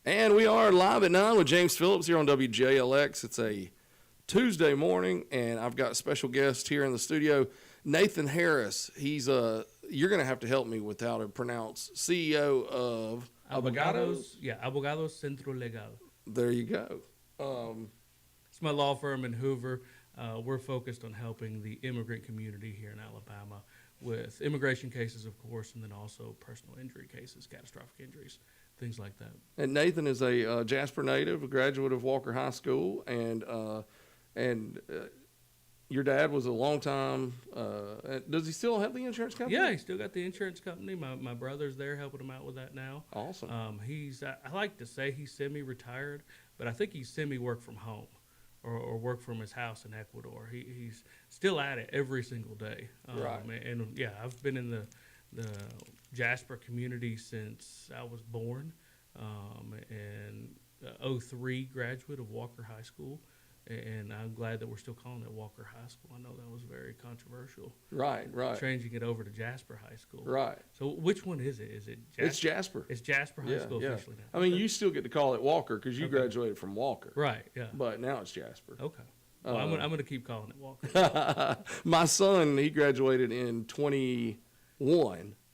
And we are live at 9 with James Phillips here on WJLX. It's a Tuesday morning, and I've got a special guest here in the studio, Nathan Harris. He's you're going to have to help me with how to pronounce, CEO of Abogados? Yeah, Abogados Centro Legal. There you go. It's my law firm in Hoover. We're focused on helping the immigrant community here in Alabama with immigration cases, of course, and then also personal injury cases, catastrophic injuries, things like that. And Nathan is a Jasper native, a graduate of Walker High School, and your dad was a long time. Does he still have the insurance company? Yeah, he still got the insurance company. My brother's there helping him out with that now. Awesome. I like to say he's semi-retired, but I think he's semi-work from home. Or work from his house in Ecuador. He's still at it every single day. Right. And yeah, I've been in the Jasper community since I was born. And 03 graduate of Walker High School. And I'm glad that we're still calling it Walker High School. I know that was very controversial. Right. Changing it over to Jasper High School. Right. So which one is it? Is it Jasper? It's Jasper. It's Jasper High School officially now. I mean, you still get to call it Walker because you graduated from Walker. Right, yeah. But now it's Jasper. Okay. Well, I'm going to keep calling it Walker. My son, he graduated in 21,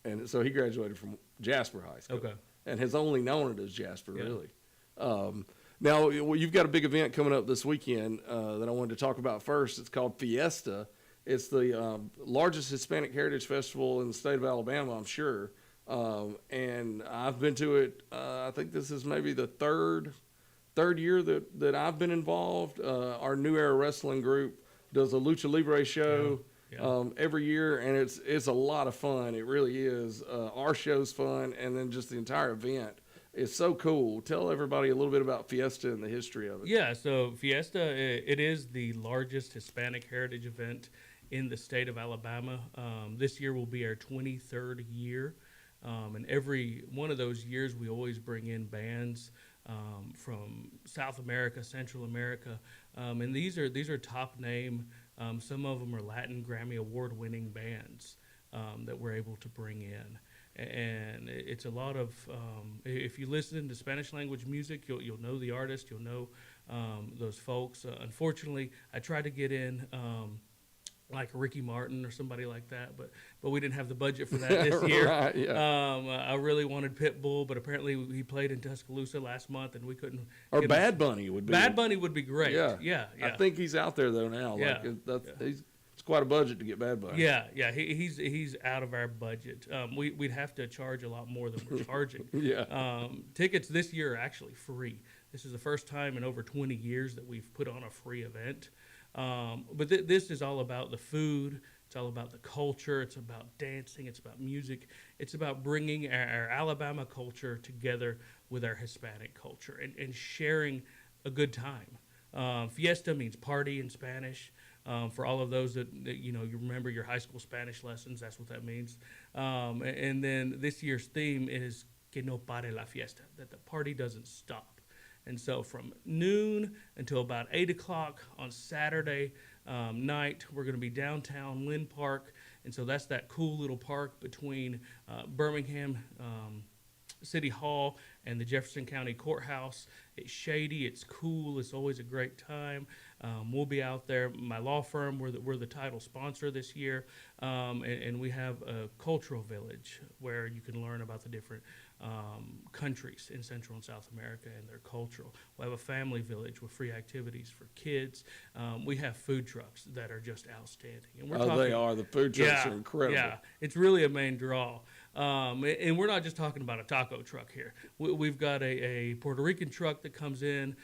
and so he graduated from Jasper High School. Okay. And has only known it as Jasper, Yeah. really. Now, you've got a big event coming up this weekend that I wanted to talk about first. It's called Fiesta. It's the largest Hispanic Heritage Festival in the state of Alabama, I'm sure. And I've been to it. I think this is maybe the third year that I've been involved. Our New Era Wrestling group does a Lucha Libre show every year, and it's a lot of fun. It really is. Our show's fun, and then just the entire event. It's so cool. Tell everybody a little bit about Fiesta and the history of it. Yeah, so Fiesta, it is the largest Hispanic heritage event in the state of Alabama. This year will be our 23rd year. And every one of those years, we always bring in bands from South America, Central America. And these are top name. Some of them are Latin Grammy Award-winning bands that we're able to bring in. And it's a lot of, if you listen to Spanish language music, you'll know the artist, you'll know those folks. Unfortunately, I tried to get in like Ricky Martin or somebody like that, but we didn't have the budget for that this year. Right, yeah. I really wanted Pitbull, but apparently he played in Tuscaloosa last month, and we couldn't. Or Bad Bunny would be. Bad Bunny would be great. Yeah. I think he's out there though now. Yeah. It's quite a budget to get Bad Bunny. Yeah. He's out of our budget. We'd have to charge a lot more than we're charging. Yeah. Tickets this year are actually free. This is the first time in over 20 years that we've put on a free event. But this is all about the food. It's all about the culture. It's about dancing. It's about music. It's about bringing our Alabama culture together with our Hispanic culture and sharing a good time. Fiesta means party in Spanish. For all of those that you remember your high school Spanish lessons, that's what that means. And then this year's theme is que no pare la fiesta, that the party doesn't stop. And so from noon until about 8 o'clock on Saturday night, we're going to be downtown Lynn Park. And so that's that cool little park between Birmingham City Hall and the Jefferson County Courthouse. It's shady, it's cool, it's always a great time. We'll be out there. My law firm, we're the title sponsor this year, and we have a cultural village where you can learn about the different countries in Central and South America and their cultural. We have a family village with free activities for kids. We have food trucks that are just outstanding. And they are. The food trucks are incredible. Yeah, it's really a main draw. And we're not just talking about a taco truck here. We've got a Puerto Rican truck that comes in.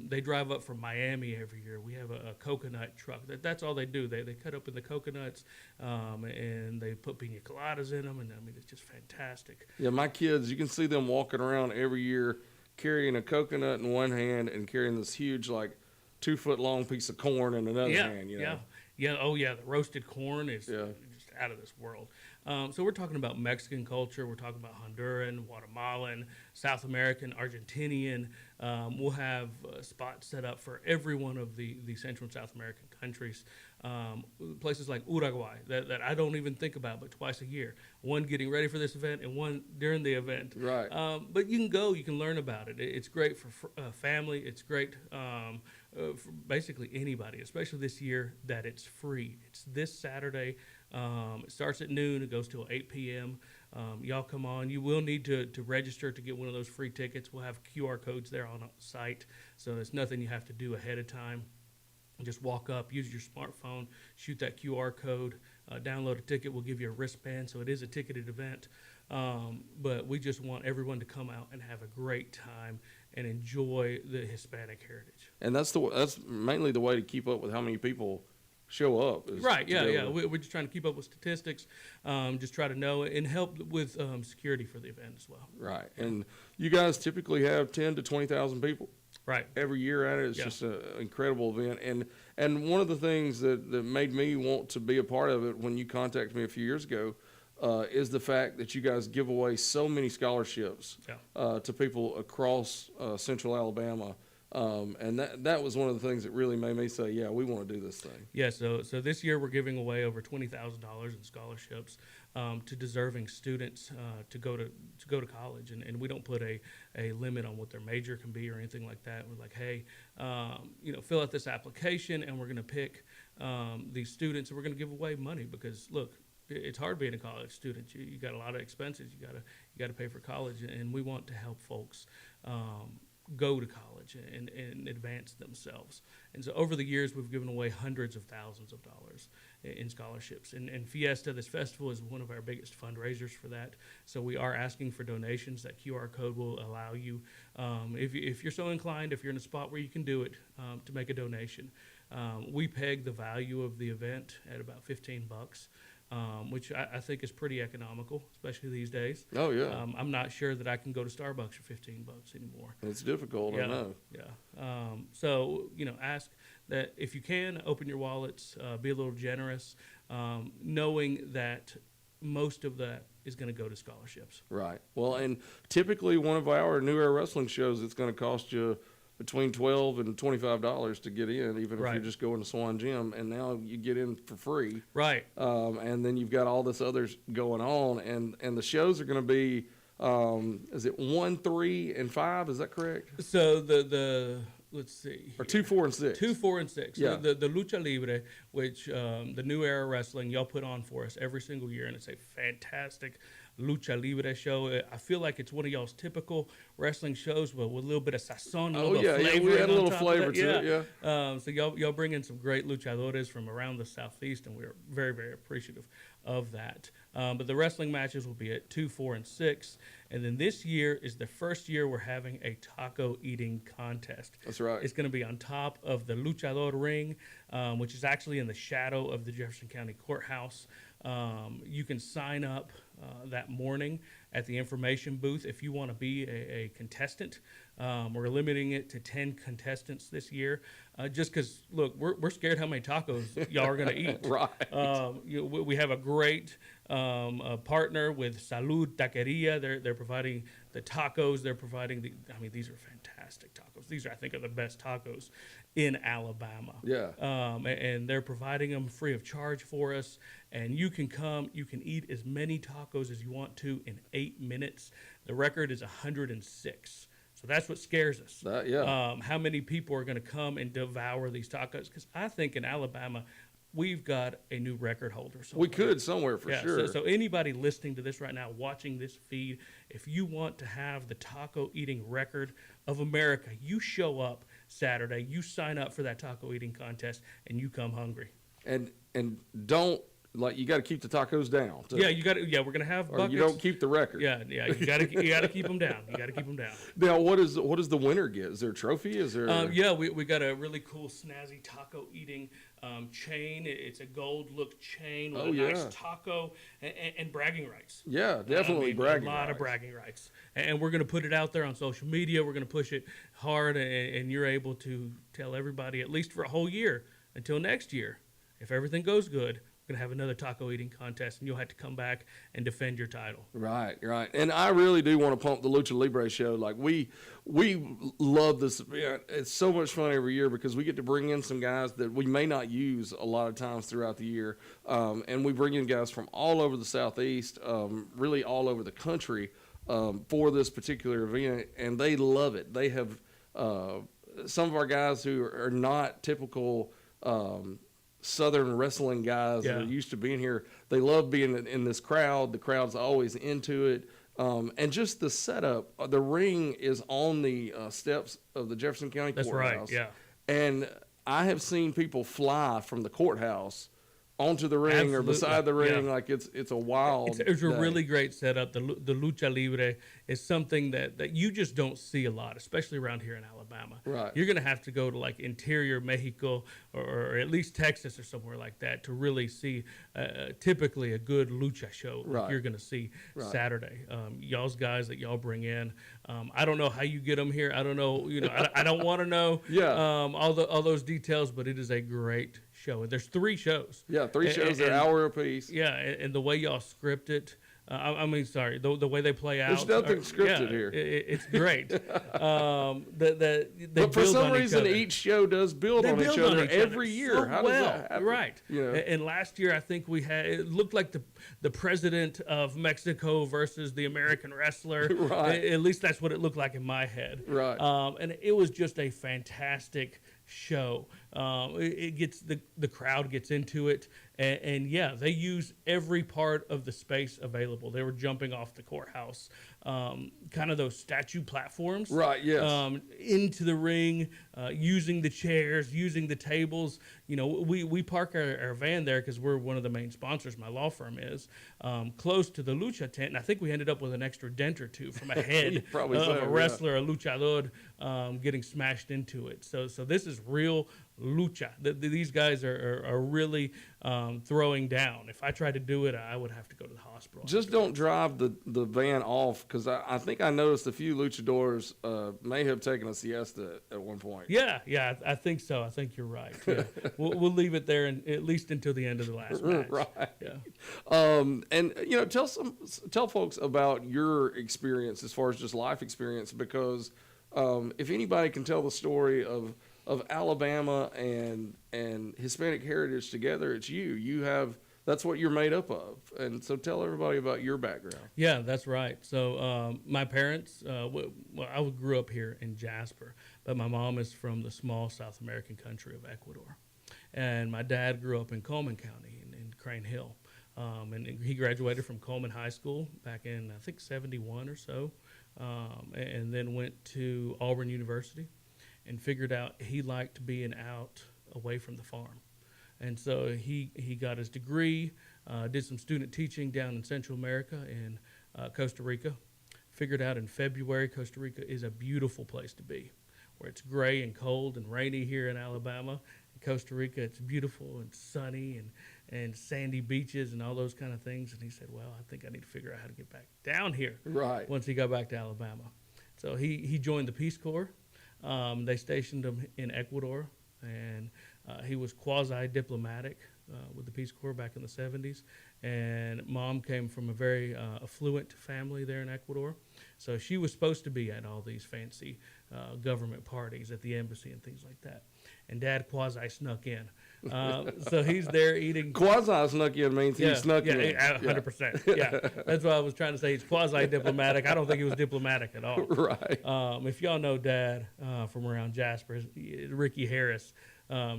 They drive up from Miami every year. We have a coconut truck. That's all they do. They cut open the coconuts and they put pina coladas in them. And I mean, it's just fantastic. Yeah, my kids, you can see them walking around every year carrying a coconut in one hand and carrying this huge, 2-foot long piece of corn in another hand. Yeah. Oh, yeah. The roasted corn is just out of this world. So we're talking about Mexican culture. We're talking about Honduran, Guatemalan, South American, Argentinian, We'll have spots set up for every one of the Central and South American countries. Places like Uruguay that I don't even think about, but twice a year. One getting ready for this event and one during the event. Right. But you can go, you can learn about it. It's great for family. It's great for basically anybody, especially this year that it's free. It's this Saturday. It starts at noon. It goes till 8 p.m. Y'all come on. You will need to register to get one of those free tickets. We'll have QR codes there on the site, so it's nothing you have to do ahead of time. Just walk up, use your smartphone, shoot that QR code, download a ticket. We'll give you a wristband, so it is a ticketed event. But we just want everyone to come out and have a great time and enjoy the Hispanic heritage. And that's mainly the way to keep up with how many people show up. Right, yeah. We're just trying to keep up with statistics, just try to know and help with security for the event as well. Right, and you guys typically have 10 to 20,000 people. Right. Every year at it. It's just an incredible event. And one of the things that made me want to be a part of it when you contacted me a few years ago is the fact that you guys give away so many scholarships to people across central Alabama. And that was one of the things that really made me say, yeah, we want to do this thing. Yeah, so this year we're giving away over $20,000 in scholarships to deserving students to go to college, and we don't put a limit on what their major can be or anything like that. We're like, hey, fill out this application, and we're going to pick these students, and we're going to give away money because look, it's hard being a college student. You got a lot of expenses. You got to pay for college, and we want to help folks go to college and advance themselves. And so over the years, we've given away hundreds of thousands of dollars in scholarships. And Fiesta, this festival, is one of our biggest fundraisers for that. So we are asking for donations. That QR code will allow you, if you're so inclined, if you're in a spot where you can do it, to make a donation. We peg the value of the event at about $15. Which I think is pretty economical, especially these days. Oh, yeah. I'm not sure that I can go to Starbucks for $15 anymore. It's difficult, I know. Yeah. So, ask that if you can, open your wallets, be a little generous, knowing that most of that is going to go to scholarships. Right. Well, and typically one of our New Era Wrestling shows, it's going to cost you between $12 and $25 to get in, even if you're just going to Swan Gym, and now you get in for free. Right. And then you've got all this others going on, and the shows are going to be, is it 1, 3, and 5? Is that correct? So the let's see. Here. Or 2, 4, and 6. 2, 4, and 6. Yeah. So the Lucha Libre, which the New Era Wrestling, y'all put on for us every single year, and it's a fantastic Lucha Libre show. I feel like it's one of y'all's typical wrestling shows, but with a little bit of sazon, a little bit of flavor. We had a little flavor to it, So y'all bring in some great luchadores from around the Southeast, and we're very, very appreciative of that. But the wrestling matches will be at 2, 4, and 6. And then this year is the first year we're having a taco eating contest. That's right. It's going to be on top of the luchador ring, which is actually in the shadow of the Jefferson County Courthouse. You can sign up that morning at the information booth if you want to be a contestant. We're limiting it to 10 contestants this year, just because, look, we're scared how many tacos y'all are going to eat. Right. We have a great partner with Salud Taqueria. They're providing the tacos. They're providing these are fantastic tacos. These are, I think, are the best tacos in Alabama. Yeah. And they're providing them free of charge for us. And you can come, you can eat as many tacos as you want to in 8 minutes. The record is 106. So that's what scares us. How many people are going to come and devour these tacos? Because I think in Alabama, we've got a new record holder. We could somewhere for sure. So anybody listening to this right now, watching this feed, if you want to have the taco eating record of America, you show up Saturday, you sign up for that taco eating contest, and you come hungry. And don't. Like, you got to keep the tacos down. Yeah, you got to. Yeah, we're gonna have buckets. Or you don't keep the record. Yeah, you got to keep them down. You got to keep them down. Now, what does the winner get? Is there a trophy? Is there? We got a really cool snazzy taco eating chain. It's a gold look chain with a nice taco and bragging rights. Yeah, definitely bragging rights. A lot of bragging rights. And we're gonna put it out there on social media. We're gonna push it hard, and you're able to tell everybody, at least for a whole year until next year, if everything goes good, going to have another taco eating contest, and you'll have to come back and defend your title. Right, right. And I really do want to pump the Lucha Libre show. Like, we love this event. It's so much fun every year because we get to bring in some guys that we may not use a lot of times throughout the year. And we bring in guys from all over the Southeast, really all over the country, for this particular event, and they love it. They have some of our guys who are not typical Southern wrestling guys that are used to being here. They love being in this crowd. The crowd's always into it. And just the setup, the ring is on the steps of the Jefferson County Courthouse. That's right, yeah. And I have seen people fly from the courthouse onto the ring or beside the ring, like it's a wild. It's a really great setup. The lucha libre is something that you just don't see a lot, especially around here in Alabama. Right. You're going to have to go to like interior Mexico or at least Texas or somewhere like that to really see typically a good lucha show like you're going to see Saturday. Y'all's guys that y'all bring in, I don't know how you get them here. I don't know. I don't want to know all those details, but it is a great show. And there's 3 shows. Yeah, 3 shows. They're hour apiece. Yeah, and the way y'all script it, the way they play out. There's nothing scripted here. It's great. But for some reason, each show does build on each other every year. So How does that happen? Right. And last year, I think it looked like the president of Mexico versus the American wrestler. Right. At least that's what it looked like in my head. Right. And it was just a fantastic show. It gets the crowd gets into it, and they use every part of the space available. They were jumping off the courthouse, kind of those statue platforms, right? Yes, into the ring, using the chairs, using the tables. We park our van there because we're one of the main sponsors. My law firm is close to the lucha tent, and I think we ended up with an extra dent or two from a head of a wrestler, a luchador, getting smashed into it. So this is real lucha. These guys are really throwing down. If I tried to do it, I would have to go to the hospital. Just don't drive the van off, because I think I noticed a few luchadors may have taken a siesta at one point. Yeah, I think so. I think you're right. Yeah. we'll leave it there at least until the end of the last match. Right. Yeah. And tell folks about your experience as far as just life experience, because if anybody can tell the story of Alabama and Hispanic heritage together, it's you. That's what you're made up of. And so tell everybody about your background. Yeah, that's right. So my parents, I grew up here in Jasper, but my mom is from the small South American country of Ecuador. And my dad grew up in Coleman County in Crane Hill. And he graduated from Coleman High School back in, I think, 71 or so, and then went to Auburn University and figured out he liked being out away from the farm. And so he got his degree, did some student teaching down in Central America in Costa Rica. Figured out in February Costa Rica is a beautiful place to be, where it's gray and cold and rainy here in Alabama. In Costa Rica, it's beautiful and sunny and sandy beaches and all those kind of things. And he said, well, I think I need to figure out how to get back down here. Right. Once he got back to Alabama. So he joined the Peace Corps. They stationed him in Ecuador, and he was quasi-diplomatic with the Peace Corps back in the 70s. And Mom came from a very affluent family there in Ecuador. So she was supposed to be at all these fancy government parties at the embassy and things like that. And Dad quasi-snuck in. So he's there eating. Quasi-snuck in means he snuck in. Yeah, 100%. Yeah. That's what I was trying to say. He's quasi-diplomatic. I don't think he was diplomatic at all. Right. If y'all know Dad from around Jasper, Ricky Harris,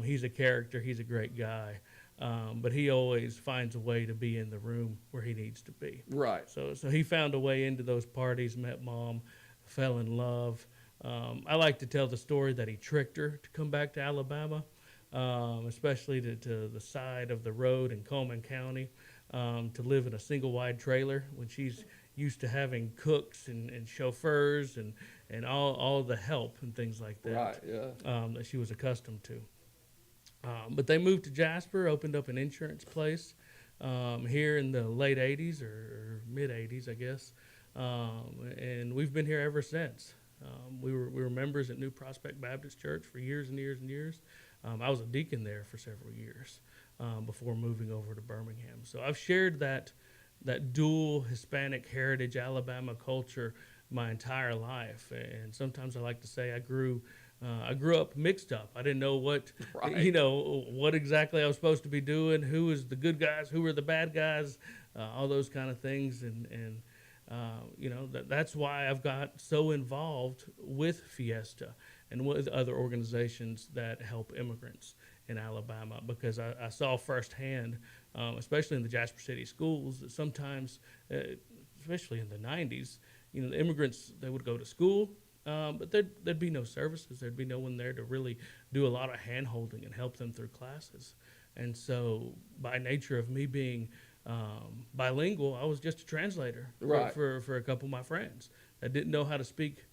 he's a character. He's a great guy. But he always finds a way to be in the room where he needs to be. Right. So he found a way into those parties, met Mom, fell in love. I like to tell the story that he tricked her to come back to Alabama, especially to the side of the road in Coleman County, to live in a single wide trailer when she's used to having cooks and chauffeurs and all the help and things like that. Right, yeah. That she was accustomed to. But they moved to Jasper, opened up an insurance place here in the late 80s or mid 80s, I guess. And we've been here ever since. We were members at New Prospect Baptist Church for years and years and years. I was a deacon there for several years before moving over to Birmingham. So I've shared that dual Hispanic heritage Alabama culture my entire life. And sometimes I like to say I grew up mixed up. I didn't know what, Right. what exactly I was supposed to be doing, who was the good guys, who were the bad guys, all those kind of things. And that's why I've got so involved with Fiesta and with other organizations that help immigrants in Alabama, because I saw firsthand, especially in the Jasper City schools, that sometimes, especially in the 90s, the immigrants, they would go to school, but there'd be no services. There'd be no one there to really do a lot of hand-holding and help them through classes. And so by nature of me being bilingual, I was just a translator Right. for a couple of my friends that didn't know how to speak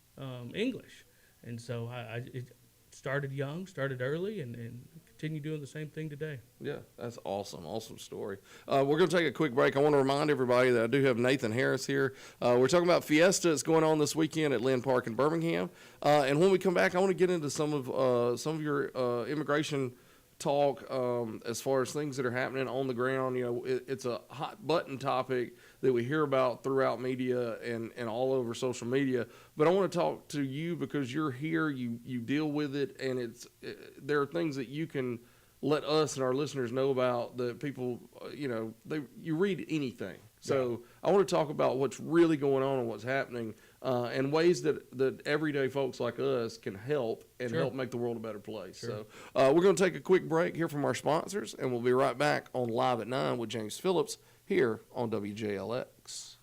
English. And so it started young, started early, and continue doing the same thing today. Yeah, that's awesome. Awesome story. We're going to take a quick break. I want to remind everybody that I do have Nathan Harris here. We're talking about Fiesta. It's going on this weekend at Lynn Park in Birmingham. And when we come back, I want to get into some of your immigration talk as far as things that are happening on the ground. It's a hot button topic that we hear about throughout media and all over social media. But I want to talk to you because you're here, you deal with it, and there are things that you can let us and our listeners know about that people, you read anything. So I want to talk about what's really going on and what's happening, and ways that everyday folks like us can help and help make the world a better place. Sure. So we're going to take a quick break here from our sponsors, and we'll be right back on Live at 9 with James Phillips here on WJLX.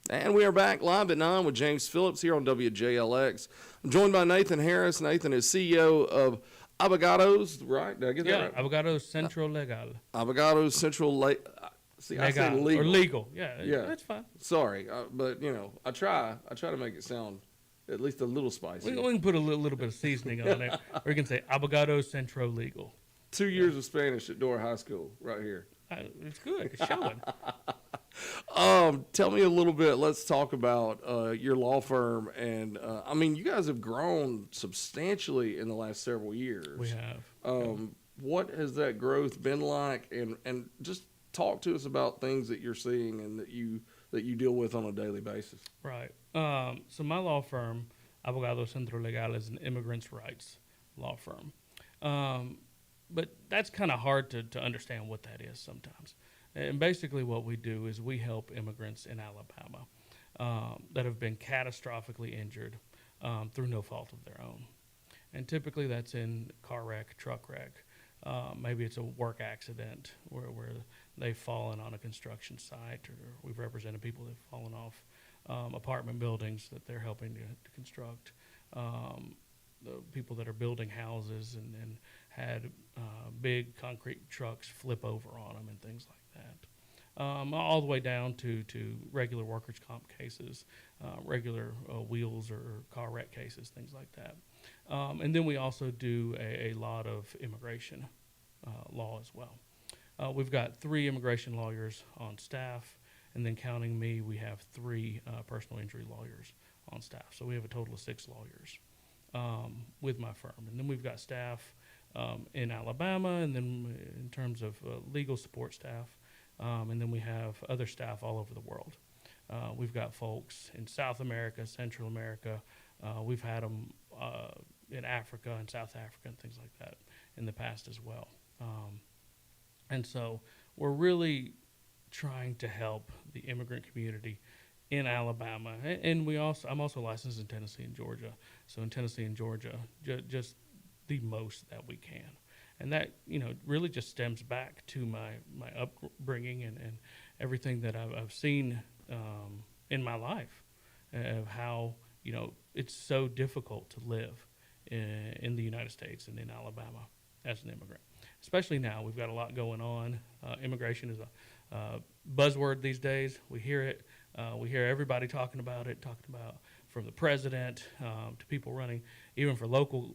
And we are back live at 9 with James Phillips here on WJLX. I'm joined by Nathan Harris. Nathan is CEO of Abogados, right? Did I get that right? Abogados Centro Legal. Abogados Central See, I say legal. Or legal. Yeah, that's fine. Sorry, but I try to make it sound at least a little spicy. We can put a little bit of seasoning on it. Or you can say Abogados Centro Legal. 2 years of Spanish at Dora High School right here. It's good. It's showing. Tell me a little bit. Let's talk about your law firm, and I mean, you guys have grown substantially in the last several years. We have. What has that growth been like, and just talk to us about things that you're seeing and that you deal with on a daily basis. Right. So my law firm, Abogados, Centro, is an immigrants' rights law firm. But that's kind of hard to understand what that is sometimes. And basically what we do is we help immigrants in Alabama that have been catastrophically injured through no fault of their own. And typically that's in car wreck, truck wreck. Maybe it's a work accident where they've fallen on a construction site, or we've represented people that have fallen off apartment buildings that they're helping to construct. The people that are building houses and had big concrete trucks flip over on them and things like that. All the way down to regular workers' comp cases, regular wheels or car wreck cases, things like that. And then we also do a lot of immigration law as well. We've got 3 immigration lawyers on staff, and then counting me, we have 3 personal injury lawyers on staff. So we have a total of 6 lawyers with my firm. And then we've got staff in Alabama, and then in terms of legal support staff, and then we have other staff all over the world. We've got folks in South America, Central America. We've had them in Africa and South Africa and things like that in the past as well. And so we're really trying to help the immigrant community in Alabama. And I'm also licensed in Tennessee and Georgia. So in Tennessee and Georgia, just the most that we can. And that, really just stems back to my upbringing and everything that I've seen in my life of how, it's so difficult to live in the United States and in Alabama as an immigrant. Especially now, we've got a lot going on. Immigration is a buzzword these days. We hear it. We hear everybody talking about from the president to people running, even for local,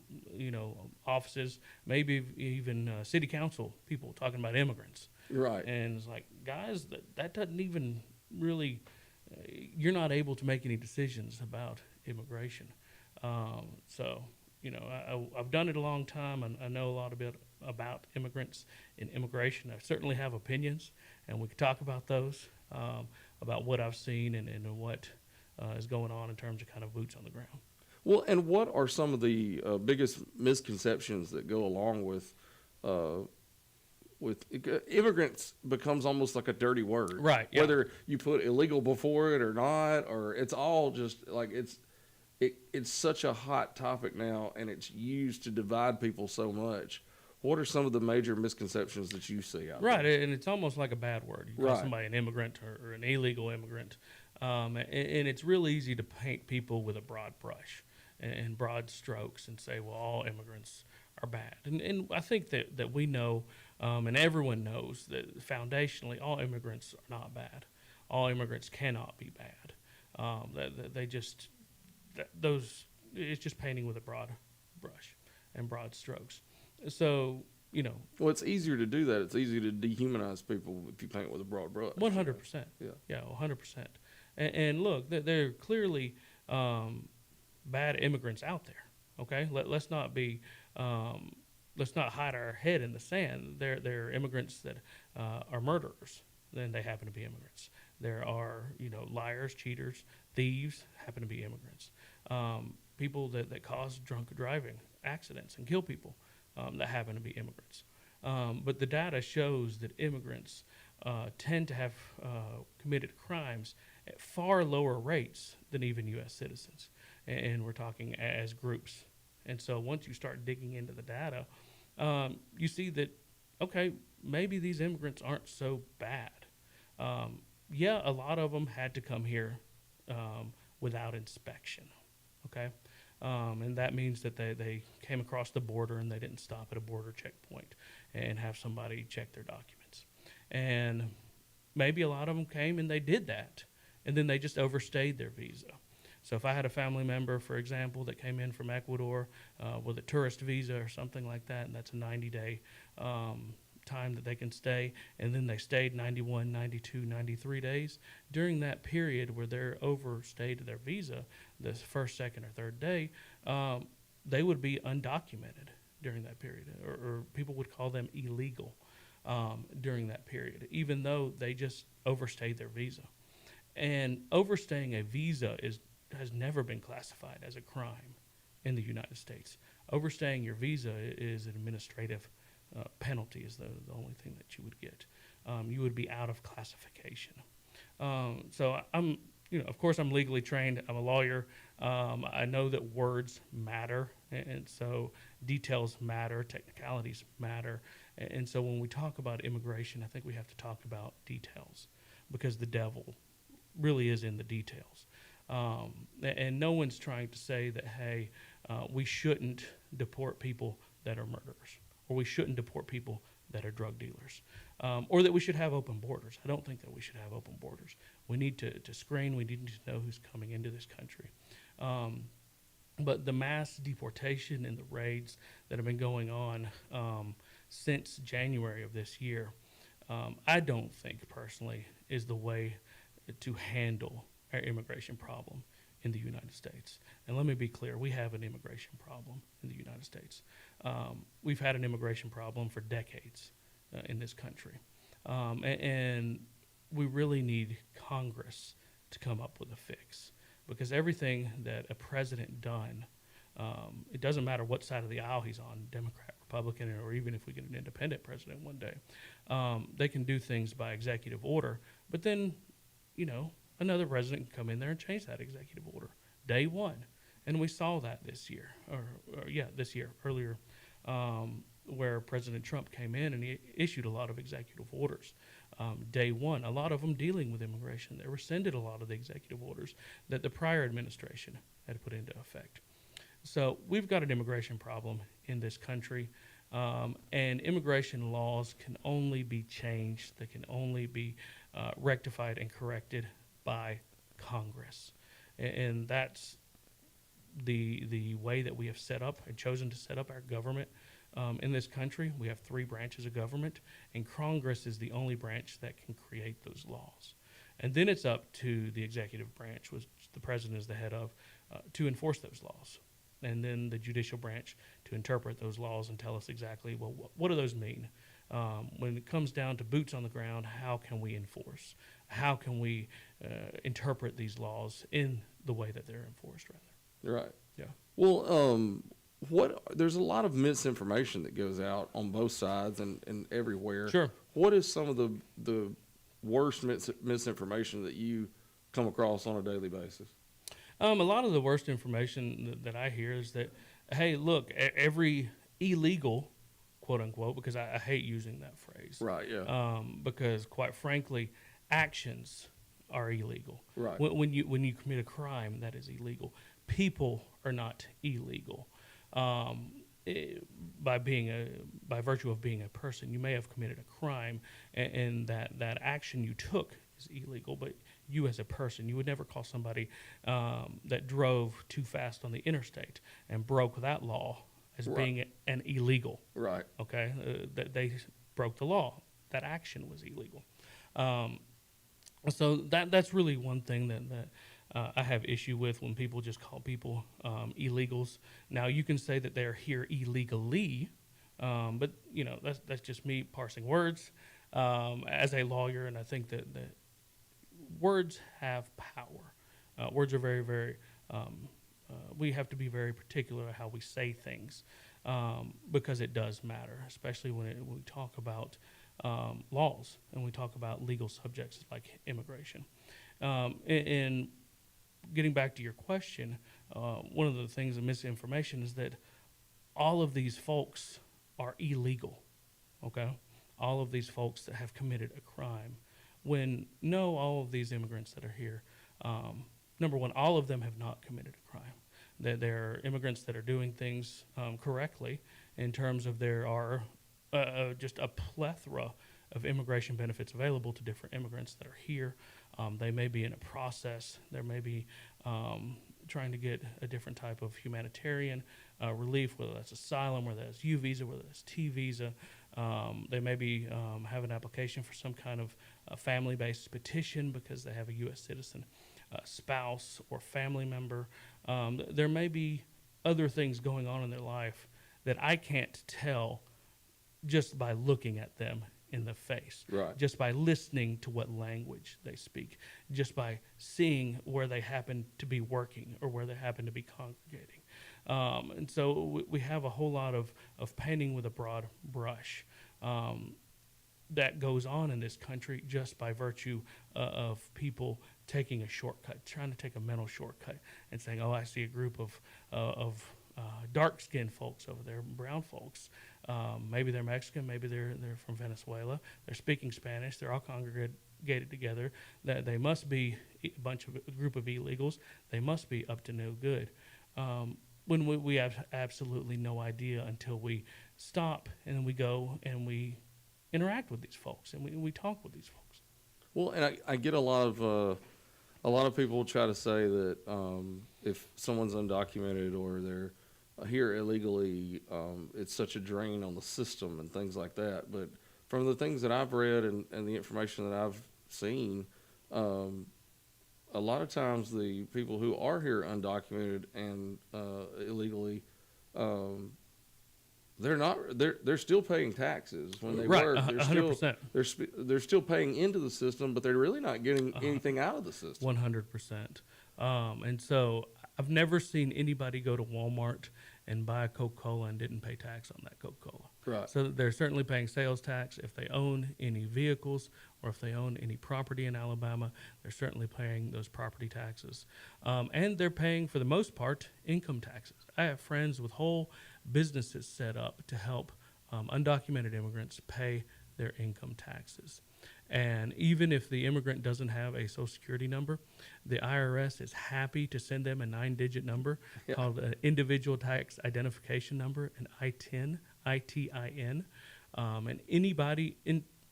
offices, maybe even city council people talking about immigrants. Right. And it's like, guys, that doesn't even really, you're not able to make any decisions about immigration. So, I've done it a long time, and I know a lot about immigrants and immigration. I certainly have opinions, and we could talk about those, about what I've seen and what is going on in terms of kind of boots on the ground. Well, and what are some of the biggest misconceptions that go along with immigrants becomes almost like a dirty word, right? Yeah. Whether you put illegal before it or not, or it's all just like it's such a hot topic now, and it's used to divide people so much. What are some of the major misconceptions that you see out there? Right, and it's almost like a bad word. You call Right. somebody an immigrant or an illegal immigrant, and it's real easy to paint people with a broad brush and broad strokes and say, well, all immigrants are bad. And I think that we know, and everyone knows, that foundationally all immigrants are not bad. All immigrants cannot be bad. It's just painting with a broad brush and broad strokes. So, Well, it's easier to do that. It's easier to dehumanize people if you paint with a broad brush. 100%. Yeah, 100%. And look, there are clearly bad immigrants out there. Okay, let's not hide our head in the sand. There are immigrants that are murderers. Then they happen to be immigrants. There are liars, cheaters, thieves happen to be immigrants. People that cause drunk driving accidents and kill people that happen to be immigrants. But the data shows that immigrants tend to have committed crimes at far lower rates than even U.S. citizens. And we're talking as groups. And so once you start digging into the data, you see that, okay, maybe these immigrants aren't so bad. Yeah, a lot of them had to come here without inspection, okay? And that means that they came across the border and they didn't stop at a border checkpoint and have somebody check their documents. And maybe a lot of them came and they did that, and then they just overstayed their visa. So if I had a family member, for example, that came in from Ecuador with a tourist visa or something like that, and that's a 90-day time that they can stay, and then they stayed 91, 92, 93 days. During that period where they're overstayed their visa, the first, second, or third day, they would be undocumented during that period, or people would call them illegal during that period, even though they just overstayed their visa. And overstaying a visa has never been classified as a crime in the United States. Overstaying your visa is an administrative penalty, is the only thing that you would get. You would be out of classification. So I'm, of course, I'm legally trained. I'm a lawyer. I know that words matter, and so details matter, technicalities matter. And so when we talk about immigration, I think we have to talk about details, because the devil really is in the details. And no one's trying to say that, hey, we shouldn't deport people that are murderers, or we shouldn't deport people that are drug dealers, or that we should have open borders. I don't think that we should have open borders. We need to screen. We need to know who's coming into this country. But the mass deportation and the raids that have been going on since January of this year, I don't think personally is the way to handle our immigration problem in the United States. And let me be clear, we have an immigration problem in the United States. We've had an immigration problem for decades in this country. And we really need Congress to come up with a fix, because everything that a president done, it doesn't matter what side of the aisle he's on, Democrat, Republican, or even if we get an independent president one day, they can do things by executive order, but then, another president can come in there and change that executive order day one. And we saw that this year, earlier, where President Trump came in and he issued a lot of executive orders. Day one, a lot of them dealing with immigration. They rescinded a lot of the executive orders that the prior administration had put into effect. So we've got an immigration problem in this country, and immigration laws can only be changed. They can only be rectified and corrected by Congress. And that's the way that we have set up and chosen to set up our government in this country. We have 3 branches of government, and Congress is the only branch that can create those laws. And then it's up to the executive branch, which the president is the head of, to enforce those laws. And then the judicial branch to interpret those laws and tell us exactly, well, what do those mean? When it comes down to boots on the ground, how can we enforce? How can we interpret these laws in the way that they're enforced, rather? Right. Yeah. Well, there's a lot of misinformation that goes out on both sides and everywhere. Sure. What is some of the worst misinformation that you come across on a daily basis? A lot of the worst information that I hear is that, hey, look, every illegal, quote unquote, because I hate using that phrase. Right, yeah. Because quite frankly, actions are illegal. Right. When you commit a crime, that is illegal. People are not illegal. By virtue of being a person, you may have committed a crime, and that action you took is illegal, but you as a person, you would never call somebody that drove too fast on the interstate and broke that law as being an illegal. Right. Okay? That they broke the law. That action was illegal. So that's really one thing that I have issue with, when people just call people illegals. Now, you can say that they're here illegally, but that's just me parsing words as a lawyer, and I think that words have power. Words are very, very. We have to be very particular how we say things, because it does matter, especially when we talk about laws and we talk about legal subjects like immigration. And getting back to your question, one of the things of misinformation is that all of these folks are illegal, okay? All of these folks that have committed a crime. When, no, all of these immigrants that are here, number one, all of them have not committed a crime. They're immigrants that are doing things correctly, in terms of there are just a plethora of immigration benefits available to different immigrants that are here. They may be in a process. There may be trying to get a different type of humanitarian relief, whether that's asylum, whether that's U visa, whether that's T visa. They maybe have an application for some kind of family-based petition because they have a U.S. citizen spouse or family member. There may be other things going on in their life that I can't tell just by looking at them in the face, Right. just by listening to what language they speak, just by seeing where they happen to be working or where they happen to be congregating. And so we have a whole lot of painting with a broad brush that goes on in this country just by virtue of people taking a shortcut, trying to take a mental shortcut and saying, oh, I see a group of dark-skinned folks over there, brown folks. Maybe they're Mexican, maybe they're from Venezuela. They're speaking Spanish. They're all congregated together. That they must be a group of illegals. They must be up to no good. When we have absolutely no idea until we stop and then we go and we interact with these folks and we talk with these folks. Well, and I get a lot of people try to say that if someone's undocumented or they're here illegally, it's such a drain on the system and things like that. But from the things that I've read and the information that I've seen, a lot of times the people who are here undocumented and illegally, they're still paying taxes when they Right, work. 100%. They're still paying into the system, but they're really not getting anything out of the system. 100%. And so I've never seen anybody go to Walmart and buy a Coca-Cola and didn't pay tax on that Coca-Cola. Right. So they're certainly paying sales tax. If they own any vehicles or if they own any property in Alabama, they're certainly paying those property taxes. And they're paying, for the most part, income taxes. I have friends with whole businesses set up to help undocumented immigrants pay their income taxes. And even if the immigrant doesn't have a Social Security number, the IRS is happy to send them a 9-digit number called an Individual Tax Identification Number, an ITIN, I-T-I-N. And anybody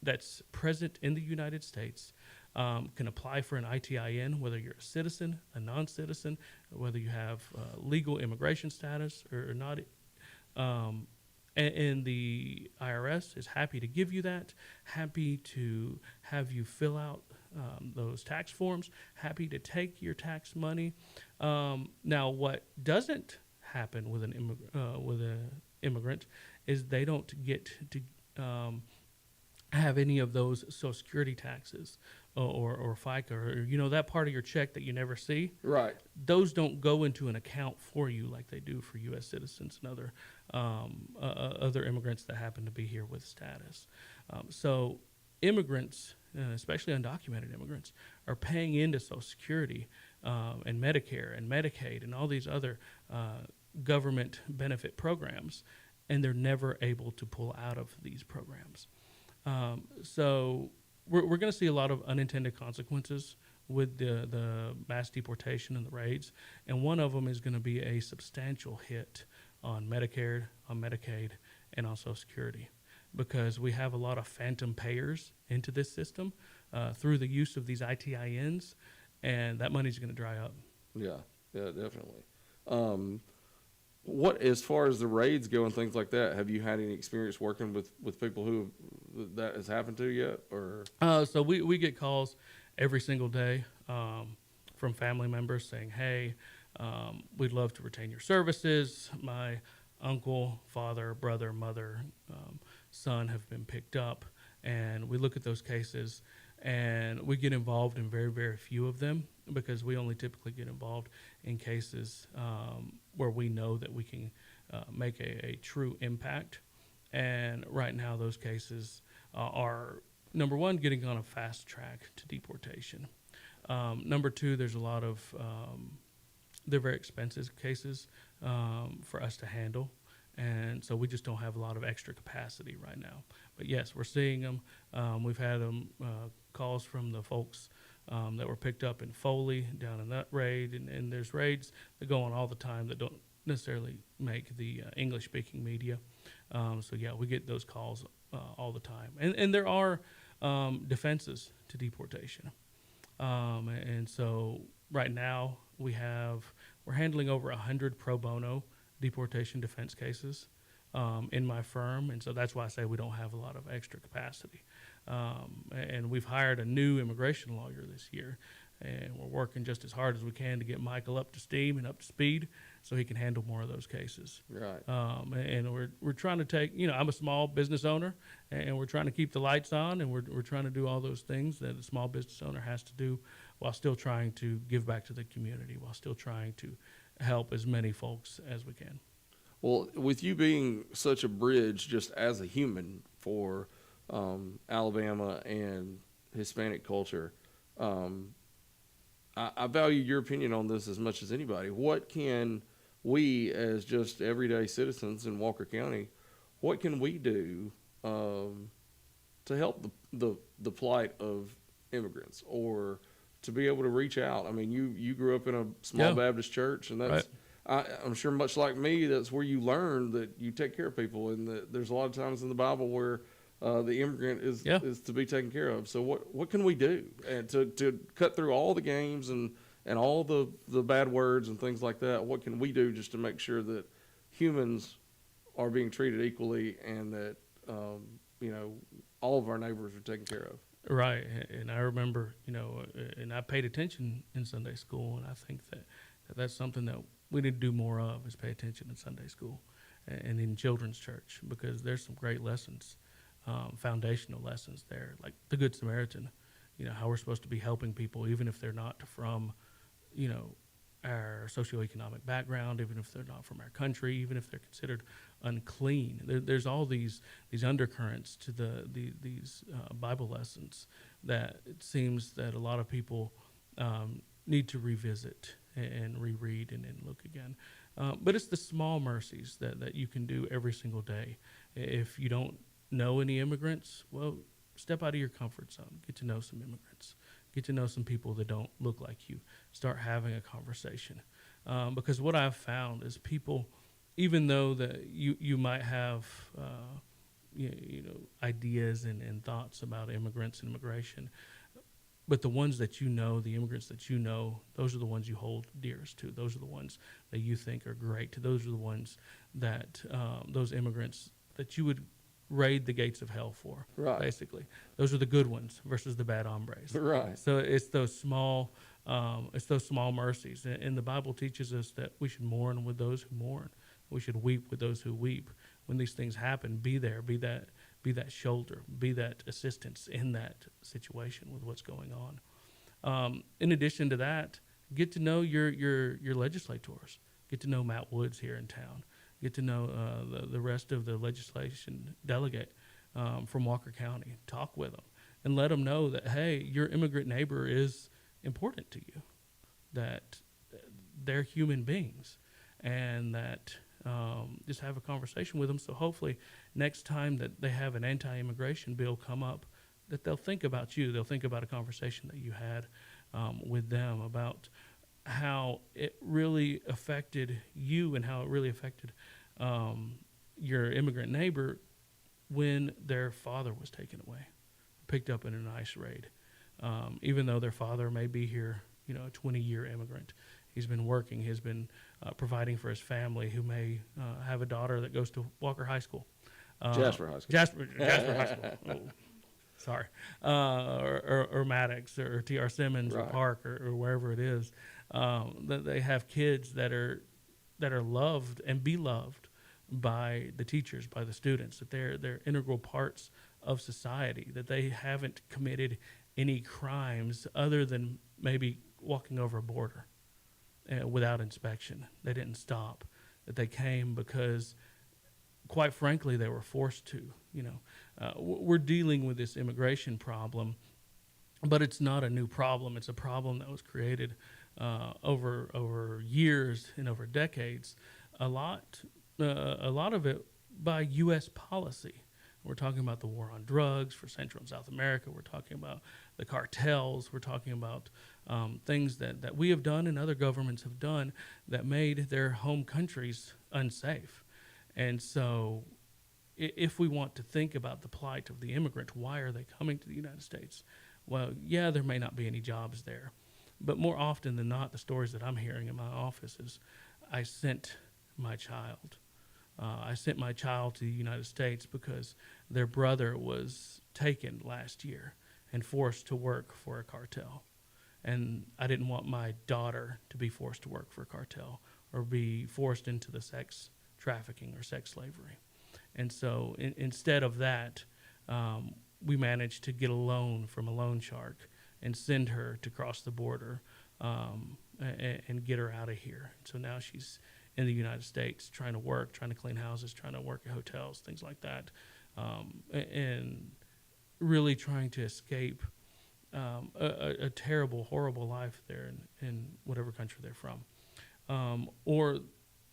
that's present in the United States can apply for an ITIN, whether you're a citizen, a non-citizen, whether you have legal immigration status or not. And the IRS is happy to give you that, happy to have you fill out those tax forms, happy to take your tax money. Now, what doesn't happen with an immigrant is they don't get to have any of those Social Security taxes or FICA or that part of your check that you never see. Right. Those don't go into an account for you like they do for U.S. citizens and other immigrants that happen to be here with status. So immigrants, especially undocumented immigrants, are paying into Social Security and Medicare and Medicaid and all these other government benefit programs, and they're never able to pull out of these programs. So we're going to see a lot of unintended consequences with the mass deportation and the raids, and one of them is going to be a substantial hit on Medicare, on Medicaid, and on Social Security, because we have a lot of phantom payers into this system through the use of these ITINs, and that money's going to dry up. Yeah, definitely. What, as far as the raids go and things like that, have you had any experience working with people who that has happened to yet? Or so we get calls every single day from family members saying, hey, we'd love to retain your services. My uncle, father, brother, mother, son have been picked up. And we look at those cases and we get involved in very, very few of them, because we only typically get involved in cases where we know that we can make a true impact. And right now those cases are, number one, getting on a fast track to deportation. Number two, there's a lot of, they're very expensive cases for us to handle. And so we just don't have a lot of extra capacity right now. But yes, we're seeing them. We've had calls from the folks that were picked up in Foley down in that raid. And there's raids that go on all the time that don't necessarily make the English-speaking media. So yeah, we get those calls all the time. And there are defenses to deportation. And so right now we're we're handling over 100 pro bono deportation defense cases in my firm, and so that's why I say we don't have a lot of extra capacity. And we've hired a new immigration lawyer this year, and we're working just as hard as we can to get Michael up to steam and up to speed so he can handle more of those cases. Right. And we're trying to take, I'm a small business owner, and we're trying to keep the lights on, and we're trying to do all those things that a small business owner has to do while still trying to give back to the community, while still trying to help as many folks as we can. Well, with you being such a bridge just as a human for Alabama and Hispanic culture, I value your opinion on this as much as anybody. What can we, as just everyday citizens in Walker County, what can we do to help the plight of immigrants, or to be able to reach out? I mean, you grew up in a small Baptist church, and that's right. I'm sure much like me, that's where you learn that you take care of people, and that there's a lot of times in the Bible where the immigrant is to be taken care of. So what can we do and to cut through all the games and all the bad words and things like that? What can we do just to make sure that humans are being treated equally, and that all of our neighbors are taken care of? Right. And I remember, and I paid attention in Sunday school, and I think that's something that we need to do more of, is pay attention in Sunday school and in children's church, because there's some great lessons, foundational lessons there, like the Good Samaritan, how we're supposed to be helping people, even if they're not from, our socioeconomic background, even if they're not from our country, even if they're considered unclean. There's all these undercurrents to these Bible lessons that it seems that a lot of people need to revisit and reread and look again. But it's the small mercies that you can do every single day. If you don't know any immigrants, well, step out of your comfort zone. Get to know some immigrants. Get to know some people that don't look like you. Start having a conversation. Because what I've found is people, even though that you might have ideas and thoughts about immigrants and immigration, but the ones that the immigrants that those are the ones you hold dearest to. Those are the ones that you think are great. Those are the ones that, those immigrants that you would raid the gates of hell for, right. Basically. Those are the good ones versus the bad hombres. Right. So it's those small mercies. And the Bible teaches us that we should mourn with those who mourn. We should weep with those who weep. When these things happen, be there, be that shoulder, be that assistance in that situation with what's going on. In addition to that, get to know your legislators. Get to know Matt Woods here in town. Get to know the rest of the legislation delegate from Walker County. Talk with them and let them know that, hey, your immigrant neighbor is important to you, that they're human beings, and that just have a conversation with them. So hopefully next time that they have an anti-immigration bill come up, that they'll think about you. They'll think about a conversation that you had with them about how it really affected you and how it really affected your immigrant neighbor when their father was taken away, picked up in an ICE raid. Even though their father may be here, a 20-year immigrant, he's been working, he's been providing for his family, who may have a daughter that goes to Walker High School. Jasper High School. Jasper High School. Oh, sorry. Or Maddox or T.R. Simmons right. or Park or wherever it is. That they have kids that are loved and beloved by the teachers, by the students, that they're integral parts of society, that they haven't committed any crimes other than maybe walking over a border without inspection. They didn't stop, that they came because, quite frankly, they were forced to. We're dealing with this immigration problem, but it's not a new problem. It's a problem that was created over years and over decades. A lot of it by U.S. policy. We're talking about the war on drugs for Central and South America. We're talking about the cartels. We're talking about things that we have done and other governments have done that made their home countries unsafe. And so if we want to think about the plight of the immigrant, why are they coming to the United States? Well, yeah, there may not be any jobs there, But more often than not, the stories that I'm hearing in my office is, I sent my child. I sent my child to the United States because their brother was taken last year and forced to work for a cartel. And I didn't want my daughter to be forced to work for a cartel or be forced into the sex trafficking or sex slavery. And so instead of that, we managed to get a loan from a loan shark and send her to cross the border and get her out of here. So now she's in the United States trying to work, trying to clean houses, trying to work at hotels, things like that, and really trying to escape a terrible, horrible life there in whatever country they're from. Or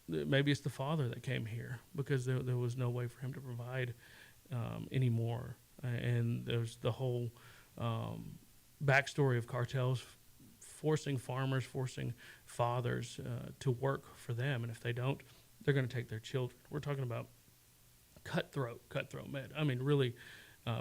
maybe it's the father that came here because there was no way for him to provide anymore. And there's the whole backstory of cartels forcing farmers, forcing fathers to work for them. And if they don't, they're going to take their children. We're talking about cutthroat men. I mean, really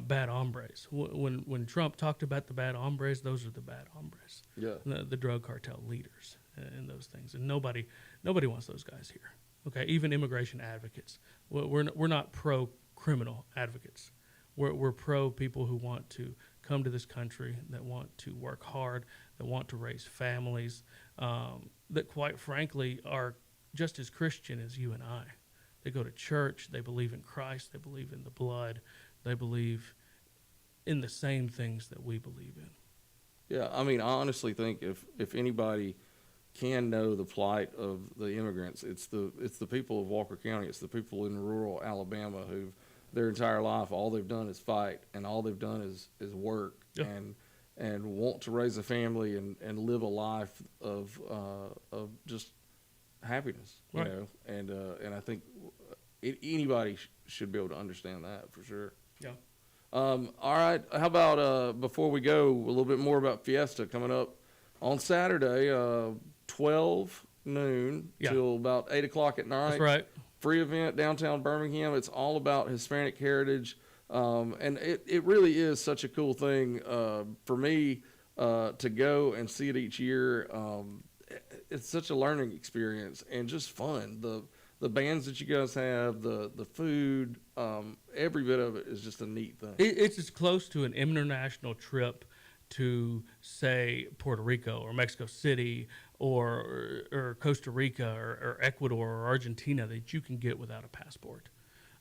bad hombres. When Trump talked about the bad hombres, those are the bad hombres. Yeah. The drug cartel leaders and those things. And nobody wants those guys here. Okay, even immigration advocates. We're not pro-criminal advocates. We're pro people who want to come to this country, that want to work hard, that want to raise families, that quite frankly are just as Christian as you and I. They go to church, they believe in Christ, they believe in the blood, they believe in the same things that we believe in. Yeah, I mean, I honestly think if anybody can know the plight of the immigrants, it's the people of Walker County. It's the people in rural Alabama who've their entire life all they've done is fight, and all they've done is work. Yep. and want to raise a family and live a life of just happiness, you right. know. And I think anybody should be able to understand that for sure. Yeah. All right. How about before we go, a little bit more about Fiesta coming up on Saturday, 12 noon till about 8 o'clock at night. That's right. Free event downtown Birmingham. It's all about Hispanic heritage. And it really is such a cool thing for me to go and see it each year. It's such a learning experience and just fun. The bands that you guys have, the food, every bit of it is just a neat thing. It's as close to an international trip to, say, Puerto Rico or Mexico City or Costa Rica or Ecuador or Argentina that you can get without a passport.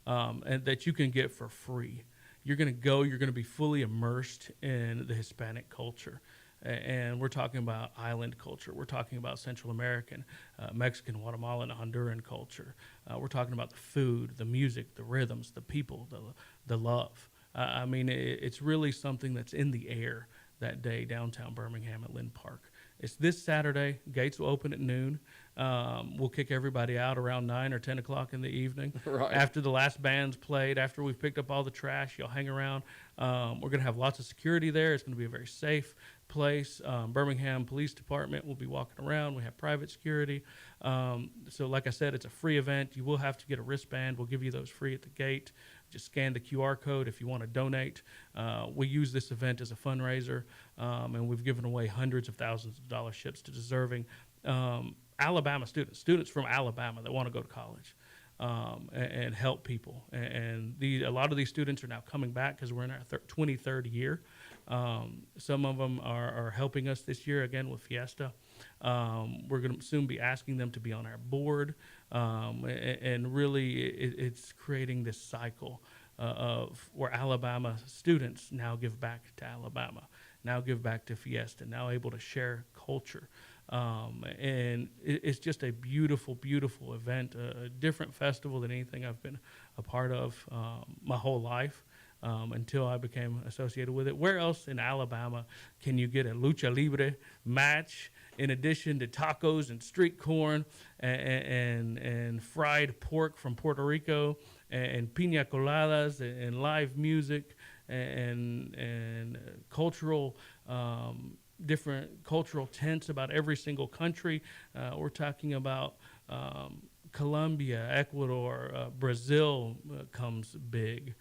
And that you can get for free. You're going to go, you're going to be fully immersed in the Hispanic culture. And we're talking about island culture. We're talking about Central American, Mexican, Guatemalan, Honduran culture. We're talking about the food, the music, the rhythms, the people, the love. I mean, it's really something that's in the air that day downtown Birmingham at Lynn Park. It's this Saturday. Gates will open at noon. We'll kick everybody out around 9 or 10 o'clock in the evening. Right. After the last band's played, after we've picked up all the trash, you'll hang around. We're going to have lots of security there. It's going to be a very safe place. Birmingham Police Department will be walking around. We have private security. So like I said, it's a free event. You will have to get a wristband. We'll give you those free at the gate. Just scan the QR code if you want to donate. We use this event as a fundraiser, and we've given away hundreds of thousands of scholarships to deserving Alabama students from Alabama that want to go to college and help people. And a lot of these students are now coming back because we're in our 23rd year. Some of them are helping us this year again with Fiesta. We're going to soon be asking them to be on our board. And really it's creating this cycle of where Alabama students now give back to Alabama, now give back to Fiesta, now able to share culture. And it's just a beautiful, beautiful event, a different festival than anything I've been a part of my whole life until I became associated with it. Where else in Alabama can you get a lucha libre match in addition to tacos and street corn and fried pork from Puerto Rico and piña coladas and live music and cultural different cultural tents about every single country. We're talking about Colombia, Ecuador, Brazil comes big.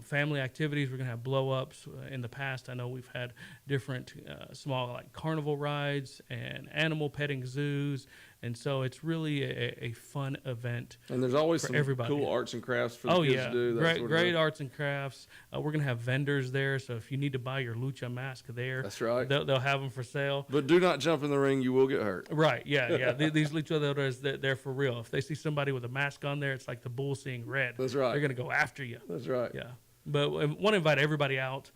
family activities. We're going to have blow-ups. In the past, I know we've had different small like carnival rides and animal petting zoos. And so it's really a fun event. And there's always for some everybody. cool arts and crafts for the kids to do. That great, sort of great thing. arts and crafts. We're going to have vendors there. So if you need to buy your lucha mask there, That's right. they'll have them for sale. But do not jump in the ring. You will get hurt. Right, yeah. These luchadores, they're for real. If they see somebody with a mask on there, it's like the bull seeing red. That's right. They're going to go after you. That's right. Yeah. But I want to invite everybody out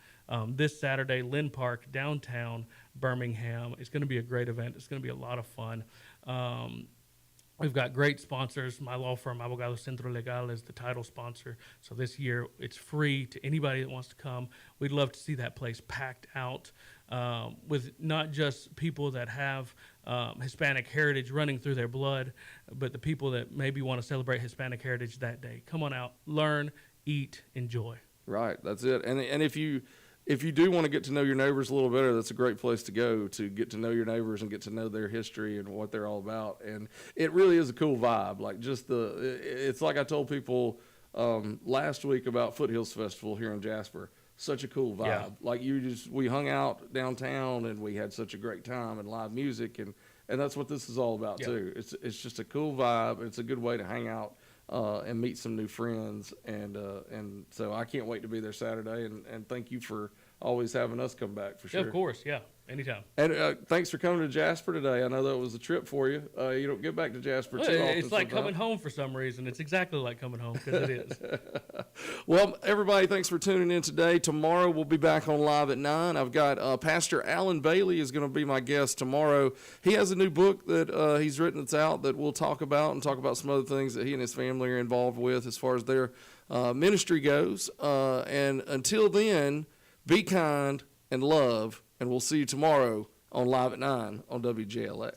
this Saturday, Lynn Park, downtown Birmingham. It's going to be a great event. It's going to be a lot of fun. We've got great sponsors. My law firm, Abogados Centro Legal, is the title sponsor. So this year, it's free to anybody that wants to come. We'd love to see that place packed out with not just people that have Hispanic heritage running through their blood, but the people that maybe want to celebrate Hispanic heritage that day. Come on out, learn, eat, enjoy. Right. That's it. And if you do want to get to know your neighbors a little better, that's a great place to go to get to know your neighbors and get to know their history and what they're all about. And it really is a cool vibe. Like it's like I told people last week about Foothills Festival here in Jasper. Such a cool vibe. Yeah. Like we hung out downtown and we had such a great time and live music and that's what this is all about too. It's just a cool vibe. It's a good way to hang out and meet some new friends, and so I can't wait to be there Saturday. And thank you for always having us come back for sure. Yeah, of course, yeah, anytime. And thanks for coming to Jasper today. I know that was a trip for you. You don't get back to Jasper too often. It's like sometimes. coming home for some reason. It's exactly like coming home because it is. Well, everybody, thanks for tuning in today. Tomorrow we'll be back on Live at 9. I've got Pastor Alan Bailey is going to be my guest tomorrow. He has a new book that he's written that's out that we'll talk about some other things that he and his family are involved with as far as their ministry goes. And until then, be kind and love, and we'll see you tomorrow on Live at 9 on WJLX.